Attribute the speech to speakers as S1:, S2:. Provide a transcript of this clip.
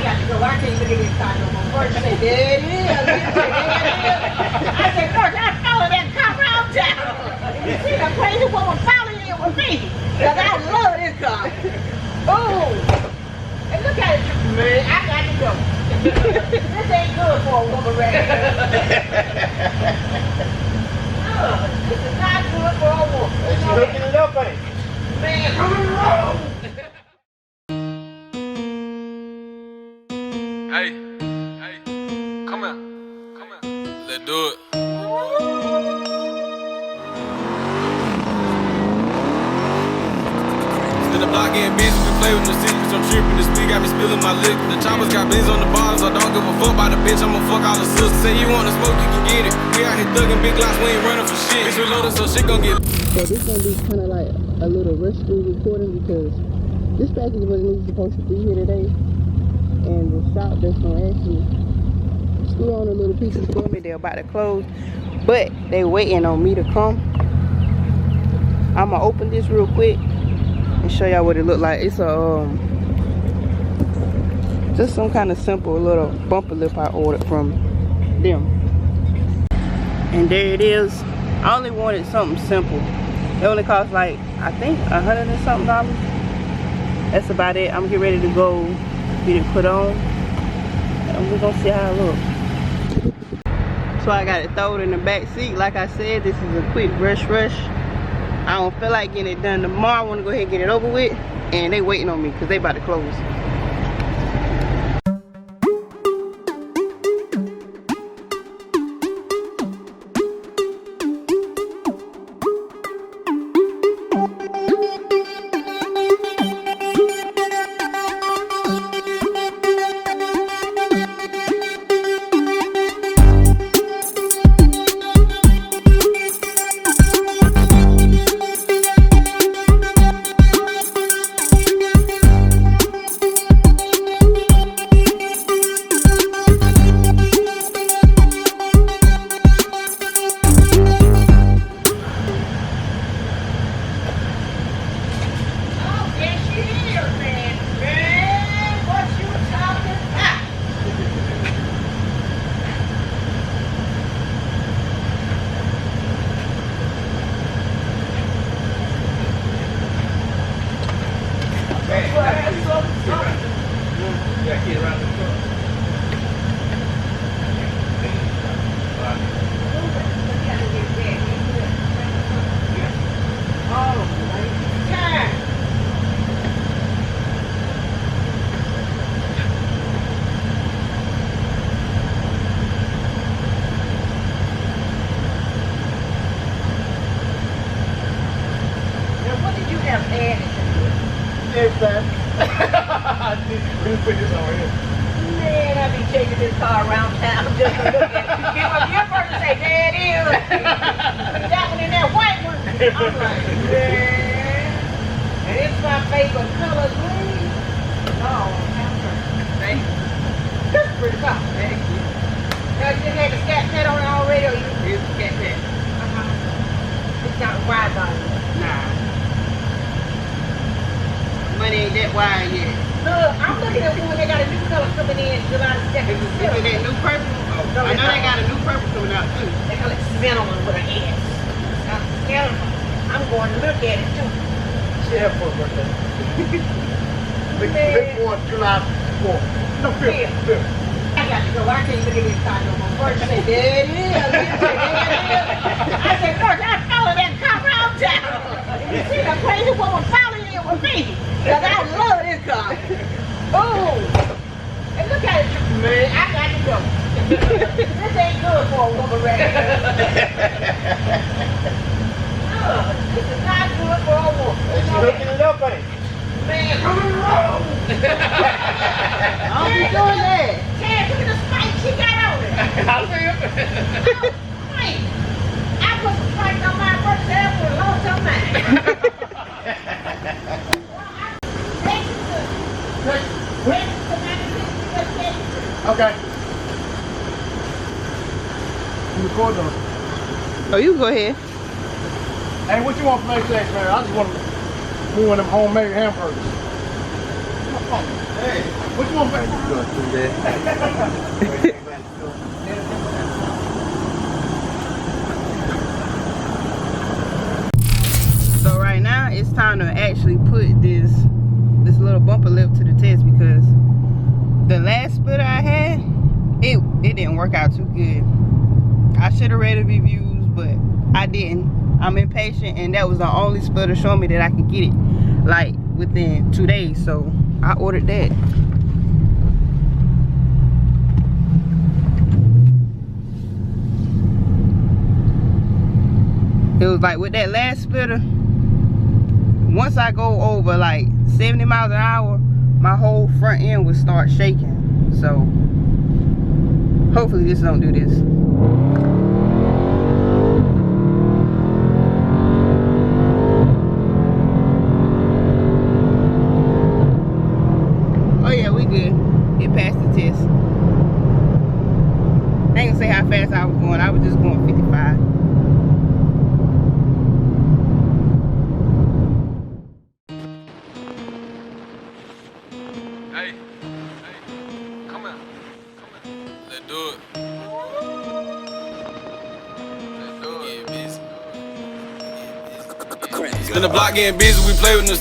S1: got to go. I can't look at this car no more. First I said, there it is. I said, George, I followed that car around town. You see that crazy woman following you with me. Because I love this car. Oh. And look at it, man. I got to go. This ain't good for a woman right here. This is not good for a woman.
S2: She's hooking it up, ain't
S1: Man, come on.
S3: Hey, come here, let's do it. In the block getting busy, we play with no secrets, I'm tripping, this week got me spilling my liquor. The choppers got bins on the bottles, I don't give a fuck about the bitch, I'ma fuck all the sisters. Say you wanna smoke, you can get it. We out here thugging big lots, we ain't running for shit. Bitch, we loaded, so shit gon' get.
S4: So this gonna be kind of like a little rescue recording because this package wasn't even supposed to be here today. And the shop that's gonna actually screw on the little pieces for me, they're about to close. But they waiting on me to come. I'm gonna open this real quick and show y'all what it look like. It's a just some kind of simple little bumper lip I ordered from them. And there it is. I only wanted something simple. It only cost like, I think $100 and something. That's about it. I'm getting ready to go get it put on. And we're gonna see how it looks. So I got it thrown in the back seat. Like I said, this is a quick rush. I don't feel like getting it done tomorrow. I want to go ahead and get it over with. And they waiting on me because they about to close.
S2: We put this on here.
S1: Man, I be taking this car around town just to look at it. Get my your person say, there it is. That one and that white one. I'm like, yeah. And it's my favorite color, green. Oh, thank you. That's pretty car. Thank you. Now, you had the Scat pad on it already, or you use the Scat pad? It's got a wide body. Nah. Money ain't that wide yet. Look, I'm looking at when they got a new color coming in July 2nd. Is it that new purple? Oh, I know they got a new purple coming out too. They call it cinnamon with an S. Cinnamon. I'm going to look at it too.
S2: Yeah, for birthday. Big one, July 4th. No, 5th.
S1: I got to go. I can't look at this car no more. First I said, there it is. I said, George, I followed that car around town. You see that crazy woman following you with me. Because I love this car. Oh. And look at it, man. I got to go. This ain't good for a woman right here. This is not good for a woman.
S2: She's hooking it up, ain't
S1: Man, come on. I don't be doing that. Chad, look at the spike she got on it.
S2: I see it.
S1: Oh, man. I put some spikes on my first half for a long time.
S2: Okay. You record them.
S4: Oh, you go ahead.
S2: Hey, what you want from next, man? I just want one of them homemade hamburgers. Hey. What you want, man?
S4: So right now it's time to actually put this little bumper lip to the test, because the last splitter I had, it didn't work out too good. I should have read the reviews, but I didn't. I'm impatient, and that was the only splitter showing me that I could get it like within 2 days, so I ordered that. It was like with that last splitter, once I go over like 70 miles an hour, my whole front end would start shaking. So hopefully this don't do this. Oh yeah, we good. It passed the test. I ain't gonna say how fast I was going. I was just going 55.
S3: Hey, come on. Let's do it. Let's do it. Get busy. In the block getting busy, we play with the